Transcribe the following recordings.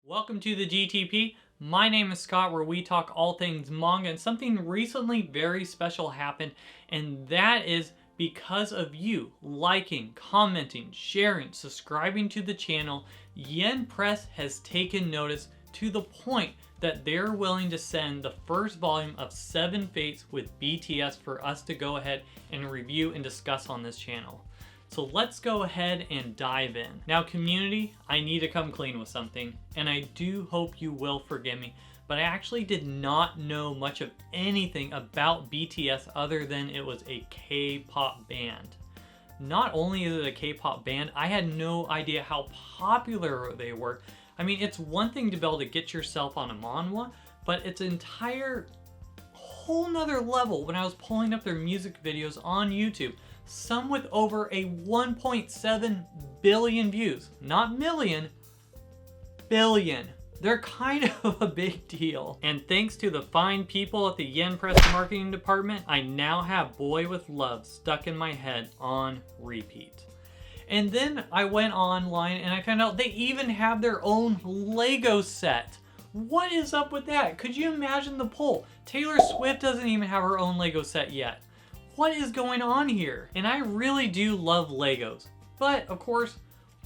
Welcome to the GTP. My name is Scott, where we talk all things manga, and something recently very special happened, and that is because of you liking, commenting, sharing, subscribing to the channel. Yen Press has taken notice to the point that they're willing to send the first volume of 7 Fates with BTS for us to go ahead and review and discuss on this channel. So let's go ahead and dive in. Now community, I need to come clean with something, and I do hope you will forgive me, but I actually did not know much of anything about BTS other than it was a K-pop band. Not only is it a K-pop band, I had no idea how popular they were. I mean, it's one thing to be able to get yourself on a manhwa, but it's an entire whole nother level when I was pulling up their music videos on YouTube. Some with over a 1.7 billion views. Not million, billion. They're kind of a big deal. And thanks to the fine people at the Yen Press marketing department, I now have Boy with Love stuck in my head on repeat. And then I went online and I found out they even have their own Lego set. What is up with that? Could you imagine the poll? Taylor Swift doesn't even have her own Lego set yet. What is going on here? And I really do love Legos. But of course,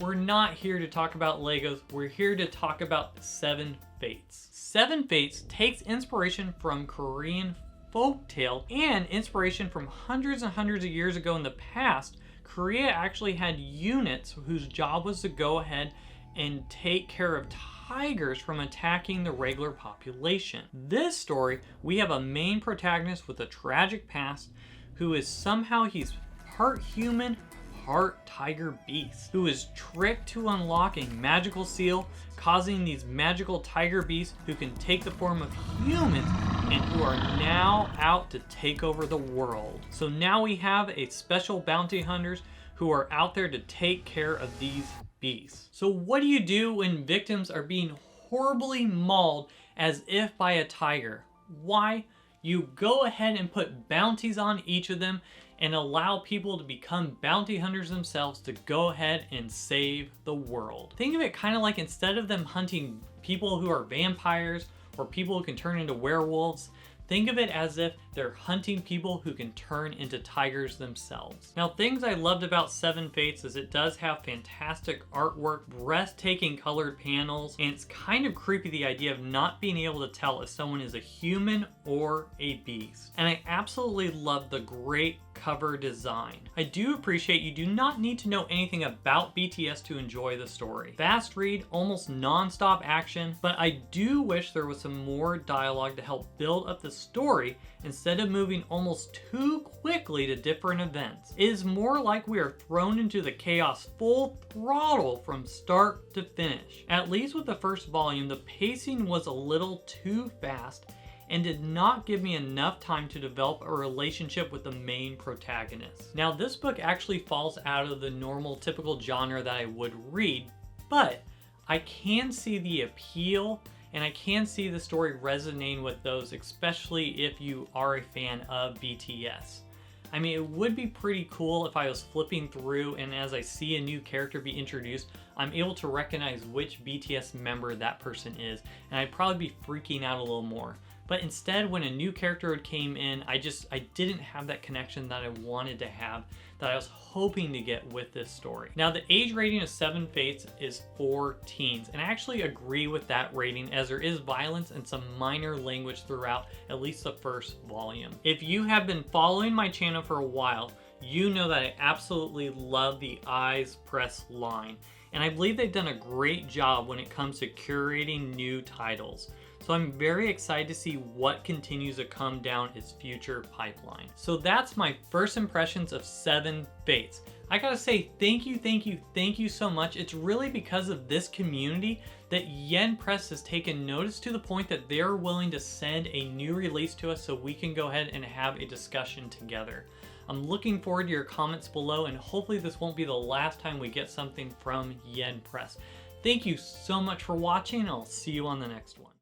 we're not here to talk about Legos. We're here to talk about 7 Fates. 7 Fates takes inspiration from Korean folktale and inspiration from hundreds and hundreds of years ago in the past. Korea actually had units whose job was to go ahead and take care of tigers from attacking the regular population. This story, we have a main protagonist with a tragic past who is somehow he's part human, part tiger beast, who is tricked to unlock a magical seal, causing these magical tiger beasts who can take the form of humans and who are now out to take over the world. So now we have a special bounty hunters who are out there to take care of these beasts. So what do you do when victims are being horribly mauled as if by a tiger? Why? You go ahead and put bounties on each of them and allow people to become bounty hunters themselves to go ahead and save the world. Think of it kind of like instead of them hunting people who are vampires or people who can turn into werewolves, think of it as if they're hunting people who can turn into tigers themselves. Now, things I loved about 7 Fates is it does have fantastic artwork, breathtaking colored panels, and it's kind of creepy the idea of not being able to tell if someone is a human or a beast. And I absolutely love the great cover design. I do appreciate you do not need to know anything about BTS to enjoy the story. Fast read, almost non-stop action, but I do wish there was some more dialogue to help build up the story instead of moving almost too quickly to different events. It is more like we are thrown into the chaos full throttle from start to finish. At least with the first volume, the pacing was a little too fast and did not give me enough time to develop a relationship with the main protagonist. Now, this book actually falls out of the normal typical genre that I would read, but I can see the appeal and I can see the story resonating with those, especially if you are a fan of BTS. I mean, it would be pretty cool if I was flipping through and as I see a new character be introduced, I'm able to recognize which BTS member that person is, and I'd probably be freaking out a little more. But instead, when a new character came in, I didn't have that connection that I wanted to have, that I was hoping to get with this story. Now, the age rating of 7 Fates is for teens, and I actually agree with that rating as there is violence and some minor language throughout at least the first volume. If you have been following my channel for a while, you know that I absolutely love the IZE Press line, and I believe they've done a great job when it comes to curating new titles. So I'm very excited to see what continues to come down its future pipeline. So that's my first impressions of 7 Fates. I gotta say thank you so much. It's really because of this community that Yen Press has taken notice to the point that they're willing to send a new release to us so we can go ahead and have a discussion together. I'm looking forward to your comments below, and hopefully this won't be the last time we get something from Yen Press. Thank you so much for watching, and I'll see you on the next one.